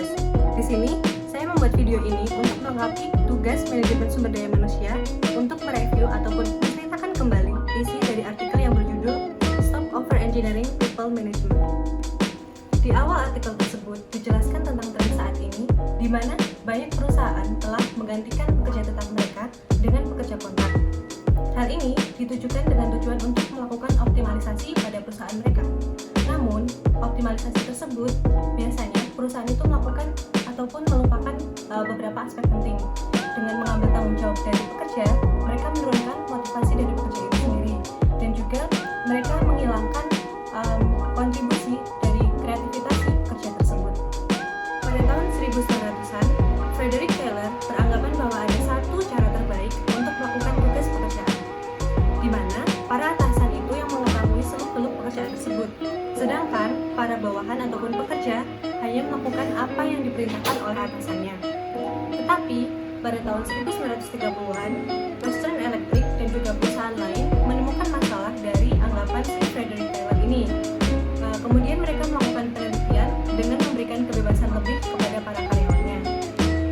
Tugas. Di sini, saya membuat video ini untuk melengkapi tugas manajemen sumber daya manusia untuk mereview ataupun menceritakan kembali isi dari artikel yang berjudul Stop Over Engineering People Management. Di awal artikel tersebut dijelaskan tentang tren saat ini, di mana banyak perusahaan telah menggantikan pekerja tetap mereka dengan pekerja kontrak. Hal ini ditujukan dengan tujuan untuk melakukan optimalisasi pada perusahaan mereka. Namun, optimalisasi tersebut biasanya perusahaan itu melakukan ataupun melupakan beberapa aspek penting. Dengan mengambil tanggung jawab dari pekerja, mereka menurunkan motivasi dari pekerja itu sendiri, dan juga mereka menghilangkan kontribusi dari kreativitas si pekerja tersebut. Pada tahun 1900-an, Frederick Taylor beranggapan bahwa ada satu cara terbaik untuk melakukan tugas pekerjaan, di mana para atasan itu yang mengetahui seluk-beluk pekerjaan tersebut, sedangkan para bawahan ataupun pekerja hanya melakukan apa yang diperintahkan oleh atasannya. Tetapi, pada tahun 1930-an, Western Electric dan juga perusahaan lain menemukan masalah dari anggapan si Frederick Taylor ini. Kemudian mereka melakukan penelitian dengan memberikan kebebasan lebih kepada para karyawannya.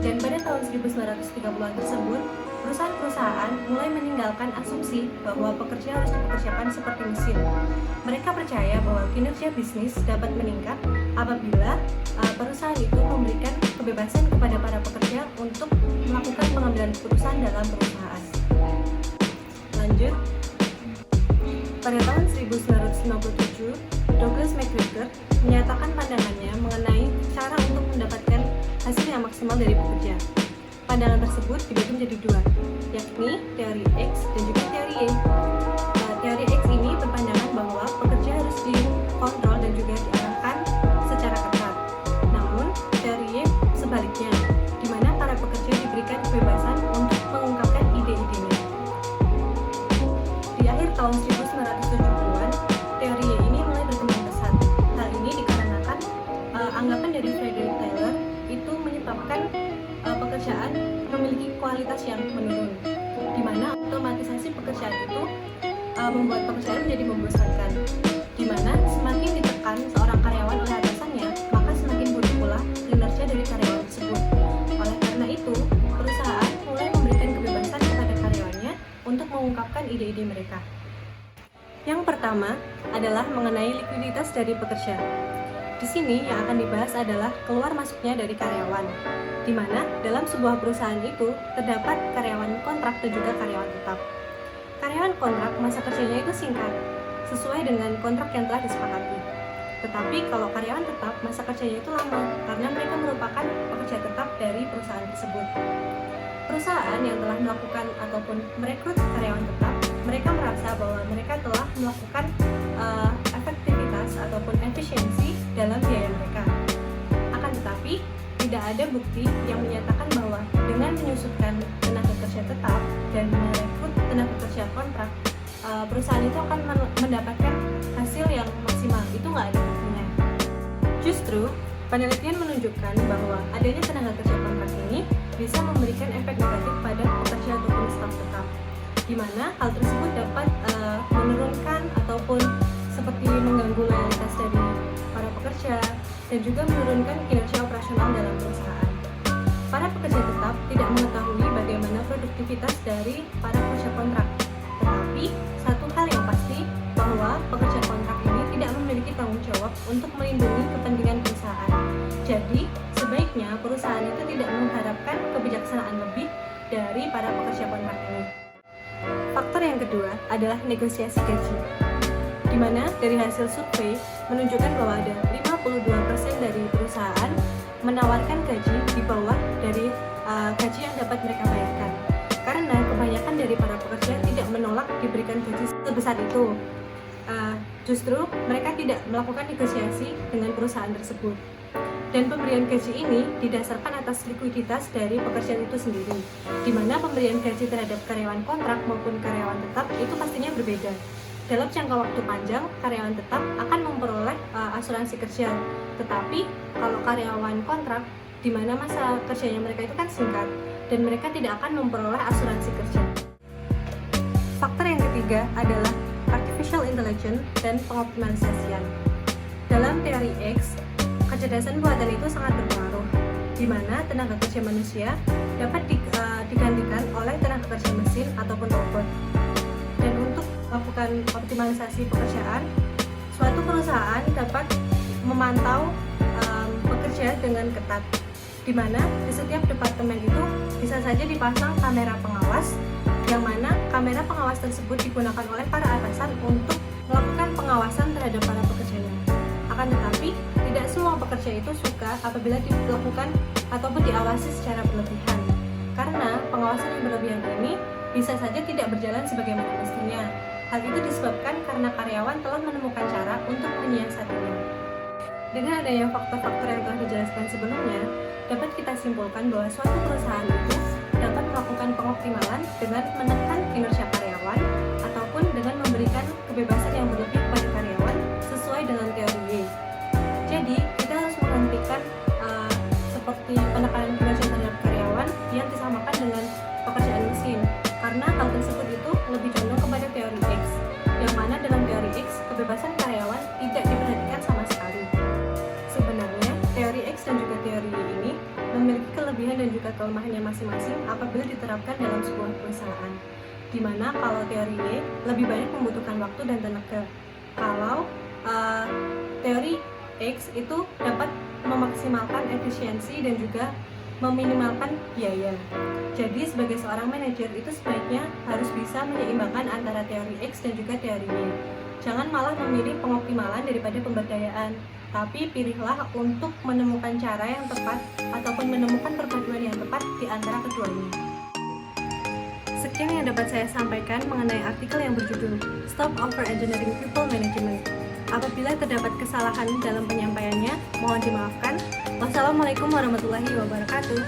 Dan pada tahun 1930-an tersebut, perusahaan-perusahaan mulai meninggalkan asumsi bahwa pekerja harus dipekerjakan seperti mesin. Mereka percaya bahwa kinerja bisnis dapat meningkat apabila perusahaan itu memberikan kebebasan kepada para pekerja untuk melakukan pengambilan keputusan dalam perusahaan. Lanjut, pada tahun 1997, Douglas MacGregor menyatakan pandangannya mengenai cara untuk mendapatkan hasil yang maksimal dari pekerja. Pandangan tersebut dibagi menjadi dua, yakni teori X dan juga teori Y. Teori X ini berpandangan bahwa pekerja harus dikontrol dan juga diarahkan secara ketat. Namun, teori Y sebaliknya, di mana para pekerja diberikan kebebasan untuk mengungkapkan ide-idenya. Di akhir tahun 1970-an, teori Y ini mulai berkembang pesat. Hal ini dikarenakan anggapan dari Frederick Taylor itu menyebabkan pekerjaan memiliki kualitas yang menurun, di mana otomatisasi pekerjaan itu membuat pekerjaan menjadi membosankan, di mana semakin ditekan seorang karyawan oleh atasannya, maka semakin buruk pula kinerja dari karyawan tersebut. Oleh karena itu, perusahaan mulai memberikan kebebasan kepada karyawannya untuk mengungkapkan ide-ide mereka. Yang pertama adalah mengenai likuiditas dari pekerja. Di sini yang akan dibahas adalah keluar masuknya dari karyawan, di mana dalam sebuah perusahaan itu terdapat karyawan kontrak dan juga karyawan tetap. Karyawan kontrak masa kerjanya itu singkat, sesuai dengan kontrak yang telah disepakati. Tetapi kalau karyawan tetap masa kerjanya itu lama, karena mereka merupakan pekerja tetap dari perusahaan tersebut. Perusahaan yang telah melakukan ataupun merekrut karyawan tetap, mereka merasa bahwa mereka telah melakukan efektivitas ataupun efisiensi dalam biaya mereka. Akan tetapi, tidak ada bukti yang menyatakan bahwa dengan menyusutkan tenaga kerja tetap dan merekrut tenaga kerja kontrak, perusahaan itu akan mendapatkan hasil yang maksimal. Itu nggak ada buktinya. Justru, penelitian menunjukkan bahwa adanya tenaga kerja kontrak ini bisa memberikan efek negatif pada pekerja ataupun staf tetap, di mana hal tersebut dapat menurunkan ataupun seperti mengganggu loyalitas dari para pekerja dan juga menurunkan kinerja operasional dalam perusahaan. Para pekerja tetap tidak mengetahui bagaimana produktivitas dari para pekerja kontrak, tetapi satu hal yang pasti bahwa pekerja kontrak ini tidak memiliki tanggung jawab untuk melindungi kepentingan perusahaan. Jadi, sebaiknya perusahaan itu tidak mengharapkan kebijaksanaan lebih dari para pekerja kontrak ini. Faktor yang kedua adalah negosiasi gaji, di mana dari hasil survei menunjukkan bahwa ada 52% dari perusahaan menawarkan gaji di bawah dari gaji yang dapat mereka bayarkan, karena kebanyakan dari para pekerja tidak menolak diberikan gaji sebesar itu. Justru mereka tidak melakukan negosiasi dengan perusahaan tersebut. Dan pemberian gaji ini didasarkan atas likuiditas dari pekerjaan itu sendiri, di mana pemberian gaji terhadap karyawan kontrak maupun karyawan tetap itu pastinya berbeda. Dalam jangka waktu panjang, karyawan tetap akan memperoleh asuransi kerja, tetapi kalau karyawan kontrak, di mana masa kerjanya mereka itu kan singkat, dan mereka tidak akan memperoleh asuransi kerja. Faktor yang ketiga adalah artificial intelligence dan pengoptimalisasian. Dalam teori X, kecerdasan buatan itu sangat berpengaruh, di mana tenaga kerja manusia dapat digantikan oleh tenaga kerja mesin ataupun robot. Dan untuk melakukan optimalisasi pekerjaan, suatu perusahaan dapat memantau pekerja dengan ketat, di mana di setiap departemen itu bisa saja dipasang kamera pengawas, yang mana kamera pengawas tersebut digunakan oleh para atasan untuk melakukan pengawasan terhadap para pekerjanya. Akan tetapi, tidak semua pekerja itu suka apabila dilakukan ataupun diawasi secara berlebihan, karena pengawasan yang berlebihan ini bisa saja tidak berjalan sebagaimana mestinya. Hal itu disebabkan karena karyawan telah menemukan cara untuk menyiasatinya. Dengan adanya faktor-faktor yang telah dijelaskan sebelumnya, dapat kita simpulkan bahwa suatu perusahaan itu dapat melakukan pengoptimalan dengan menekan kinerja karyawan ataupun dengan memberikan kebebasan yang berlebih kepada karyawan sesuai dengan teori Y. Jadi, kita harus menghentikan seperti penekanan kinerja terhadap karyawan yang disamakan dengan pekerjaan mesin, karena hal tersebut itu lebih condong kepada teori X, yang mana dalam teori X, kebebasan karyawan tidak diperhatikan sama sekali. Sebenarnya, teori X dan juga teori Y ini memiliki kelebihan dan juga kelemahannya masing-masing apabila diterapkan dalam sebuah perusahaan. Di mana kalau teori Y lebih banyak membutuhkan waktu dan tenaga, kalau teori X itu dapat memaksimalkan efisiensi dan juga meminimalkan biaya. Jadi sebagai seorang manajer itu sebaiknya harus bisa menyeimbangkan antara teori X dan juga teori Y. Jangan malah memilih pengoptimalan daripada pemberdayaan, tapi pilihlah untuk menemukan cara yang tepat ataupun menemukan perpaduan yang tepat di antara keduanya. Sekian yang dapat saya sampaikan mengenai artikel yang berjudul Stop Over Engineering People Management. Apabila terdapat kesalahan dalam penyampaiannya, mohon dimaafkan. Wassalamualaikum warahmatullahi wabarakatuh.